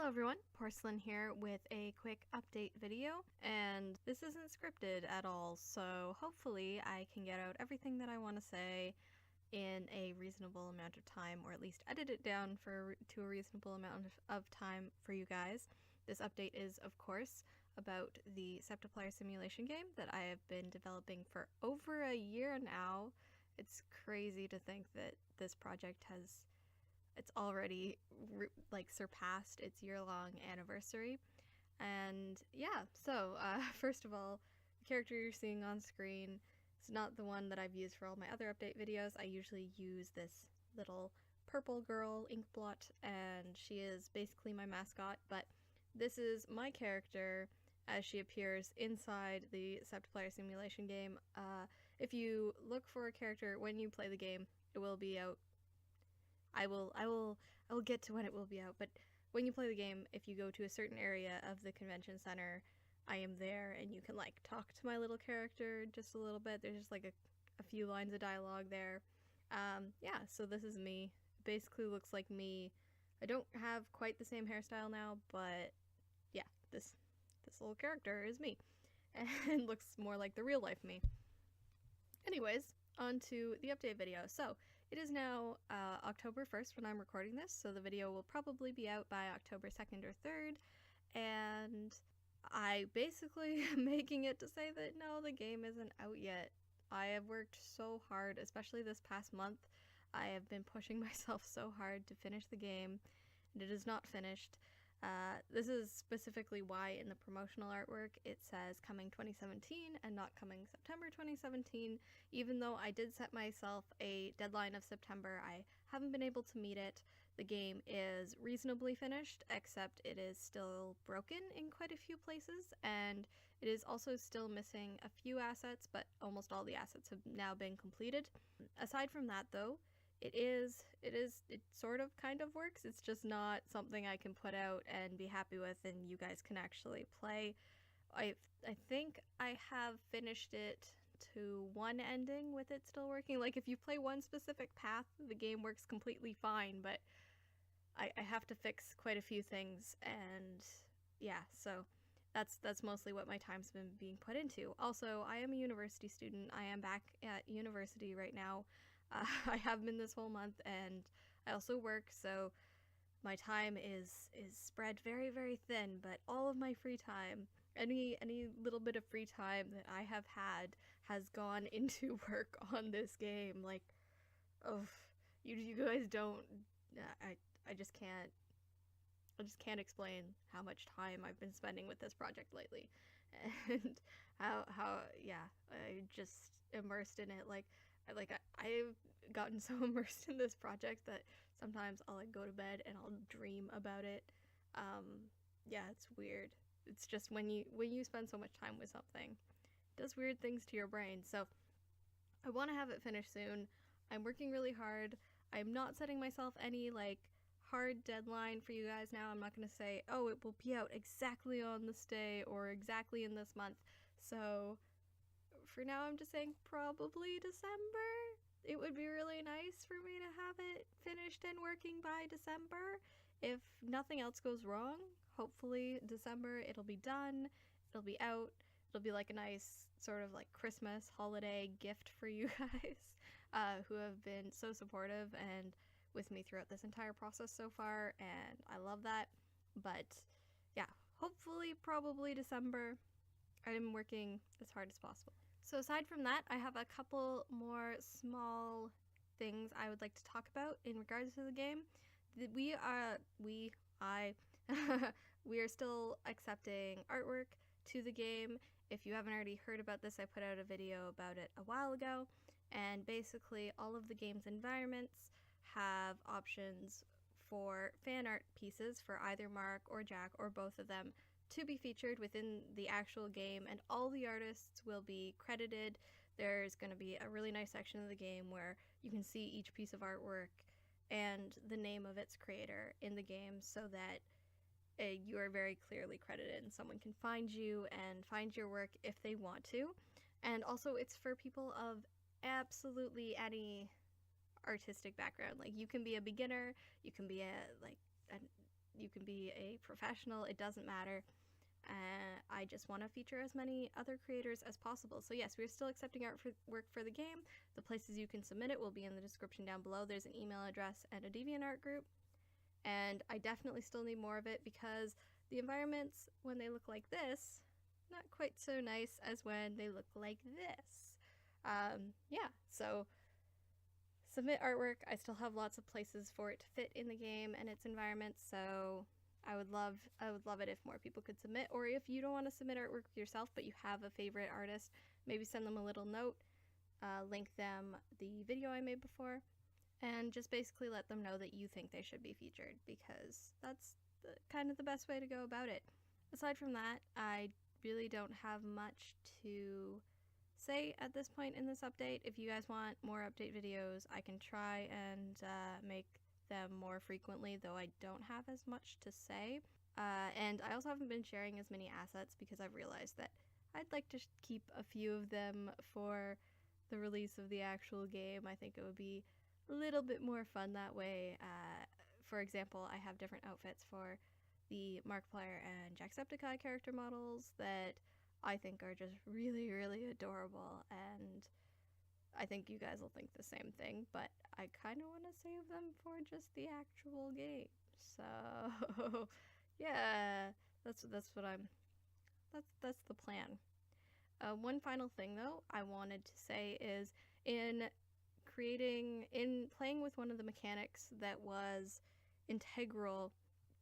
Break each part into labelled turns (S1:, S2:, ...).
S1: Hello everyone, Porcelain here with a quick update video, and this isn't scripted at all, so hopefully I can get out everything that I want to say in a reasonable amount of time, or at least edit it down to a reasonable amount of time for you guys. This update is, of course, about the Septiplier simulation game that I have been developing for over a year now. It's crazy to think that this project it's already surpassed its year-long anniversary. And yeah, so first of all, the character you're seeing on screen is not the one that I've used for all my other update videos. I usually use this little purple girl ink blot, and she is basically my mascot, but this is my character as she appears inside the Septiplier simulation game. If you look for a character when you play the game, it will be out. I will get to when it will be out, but when you play the game, if you go to a certain area of the convention center, I am there, and you can talk to my little character just a little bit. There's just a few lines of dialogue there. Yeah, so this is me. It basically looks like me. I don't have quite the same hairstyle now, but yeah, this little character is me, and looks more like the real life me. Anyways, on to the update video. So it is now October 1st when I'm recording this, so the video will probably be out by October 2nd or 3rd, and I basically am making it to say that no, the game isn't out yet. I have worked so hard, especially this past month. I have been pushing myself so hard to finish the game, and it is not finished. This is specifically why in the promotional artwork it says coming 2017 and not coming September 2017. Even though I did set myself a deadline of September, I haven't been able to meet it. The game is reasonably finished, except it is still broken in quite a few places, and it is also still missing a few assets, but almost all the assets have now been completed. Aside from that, though, it sort of kind of works. It's just not something I can put out and be happy with and you guys can actually play. I think I have finished it to one ending with it still working. Like, if you play one specific path, the game works completely fine, but I have to fix quite a few things, and yeah, so that's mostly what my time's been being put into. Also, I am a university student. I am back at university right now. I have been this whole month, and I also work, so my time is spread very, very thin, but all of my free time, any little bit of free time that I have had has gone into work on this game. Like, oh, you guys don't, I just can't explain how much time I've been spending with this project lately, and how yeah, I just immersed in it. I've gotten so immersed in this project that sometimes I'll go to bed and I'll dream about it. Yeah, it's weird. It's just when you spend so much time with something, it does weird things to your brain. So I want to have it finished soon. I'm working really hard. I'm not setting myself any hard deadline for you guys now. I'm not going to say, oh, it will be out exactly on this day or exactly in this month. So for now, I'm just saying probably December. It would be really nice for me to have it finished and working by December. If nothing else goes wrong, hopefully December it'll be done, it'll be out, it'll be like a nice sort of Christmas holiday gift for you guys who have been so supportive and with me throughout this entire process so far, and I love that. But yeah, hopefully probably December. I'm working as hard as possible. So aside from that, I have a couple more small things I would like to talk about in regards to the game. We are still accepting artwork to the game. If you haven't already heard about this, I put out a video about it a while ago, and basically all of the game's environments have options for fan art pieces for either Mark or Jack or both of them to be featured within the actual game, and all the artists will be credited. There's going to be a really nice section of the game where you can see each piece of artwork and the name of its creator in the game, so that you are very clearly credited and someone can find you and find your work if they want to. And also, it's for people of absolutely any artistic background. You can be a beginner, you can be a You can be a professional, it doesn't matter. I just want to feature as many other creators as possible. So yes, we're still accepting work for the game. The places you can submit it will be in the description down below. There's an email address and a DeviantArt group. And I definitely still need more of it because the environments, when they look like this, not quite so nice as when they look like this. Yeah, so submit artwork. I still have lots of places for it to fit in the game and its environment, so I would love it if more people could submit. Or if you don't want to submit artwork yourself but you have a favorite artist, maybe send them a little note, link them the video I made before, and just basically let them know that you think they should be featured, because that's kind of the best way to go about it. Aside from that, I really don't have much to say at this point in this update. If you guys want more update videos, I can try and make them more frequently, though I don't have as much to say. And I also haven't been sharing as many assets because I've realized that I'd like to keep a few of them for the release of the actual game. I think it would be a little bit more fun that way. For example, I have different outfits for the Markiplier and Jacksepticeye character models that I think are just really, really adorable, and I think you guys will think the same thing, but I kind of want to save them for just the actual game. So, yeah, that's the plan. One final thing though I wanted to say is in playing with one of the mechanics that was integral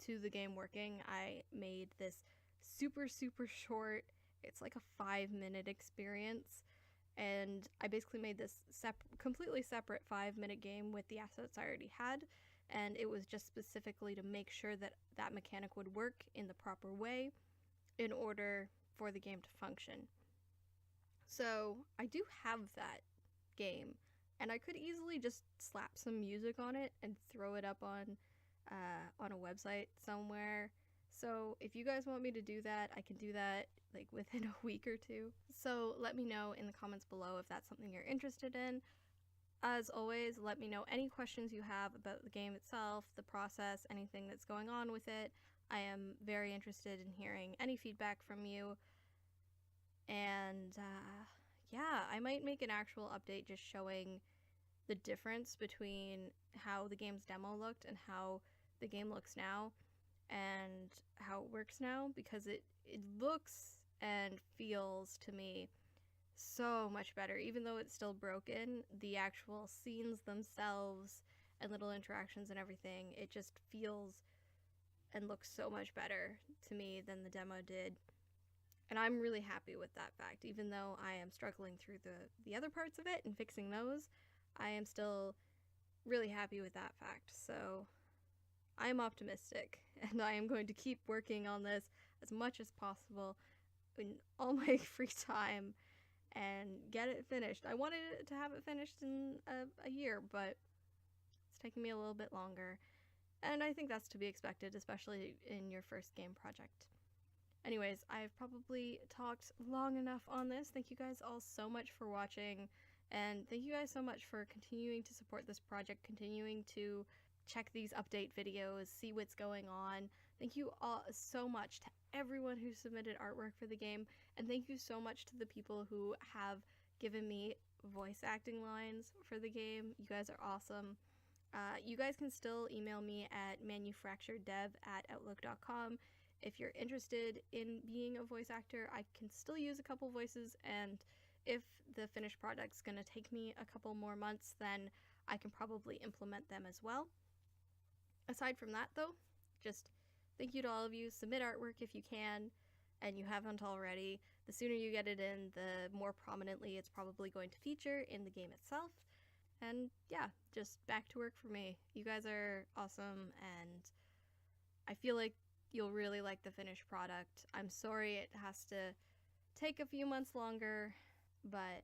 S1: to the game working, I made this super short, it's like a 5-minute experience, and I basically made this completely separate 5-minute game with the assets I already had, and it was just specifically to make sure that that mechanic would work in the proper way in order for the game to function. So I do have that game, and I could easily just slap some music on it and throw it up on a website somewhere. So if you guys want me to do that, I can do that like within a week or two. So let me know in the comments below if that's something you're interested in. As always, let me know any questions you have about the game itself, the process, anything that's going on with it. I am very interested in hearing any feedback from you. And yeah, I might make an actual update just showing the difference between how the game's demo looked and how the game looks now and how it works now, because it looks and feels to me so much better. Even though it's still broken, the actual scenes themselves and little interactions and everything, it just feels and looks so much better to me than the demo did. And I'm really happy with that fact. Even though I am struggling through the other parts of it and fixing those, I am still really happy with that fact. So I am optimistic, and I am going to keep working on this as much as possible in all my free time and get it finished. I wanted to have it finished in a year, but it's taking me a little bit longer. And I think that's to be expected, especially in your first game project. Anyways, I've probably talked long enough on this. Thank you guys all so much for watching, and thank you guys so much for continuing to support this project, continuing to check these update videos, see what's going on. Thank you all so much to everyone who submitted artwork for the game, and thank you so much to the people who have given me voice acting lines for the game. You guys are awesome. You guys can still email me at manufacturedev@outlook.com if you're interested in being a voice actor. I can still use a couple voices, and if the finished product's gonna take me a couple more months, then I can probably implement them as well. Aside from that though, just thank you to all of you. Submit artwork if you can, and you haven't already. The sooner you get it in, the more prominently it's probably going to feature in the game itself. And yeah, just back to work for me. You guys are awesome, and I feel like you'll really like the finished product. I'm sorry it has to take a few months longer, but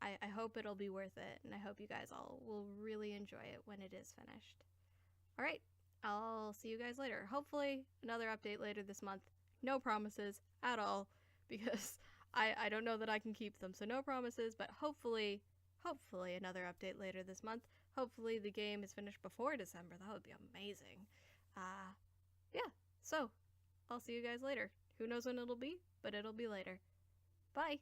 S1: I hope it'll be worth it, and I hope you guys all will really enjoy it when it is finished. Alright, I'll see you guys later. Hopefully another update later this month. No promises at all, because I don't know that I can keep them, so no promises, but hopefully another update later this month. Hopefully the game is finished before December. That would be amazing. yeah, so I'll see you guys later. Who knows when it'll be, but it'll be later. Bye!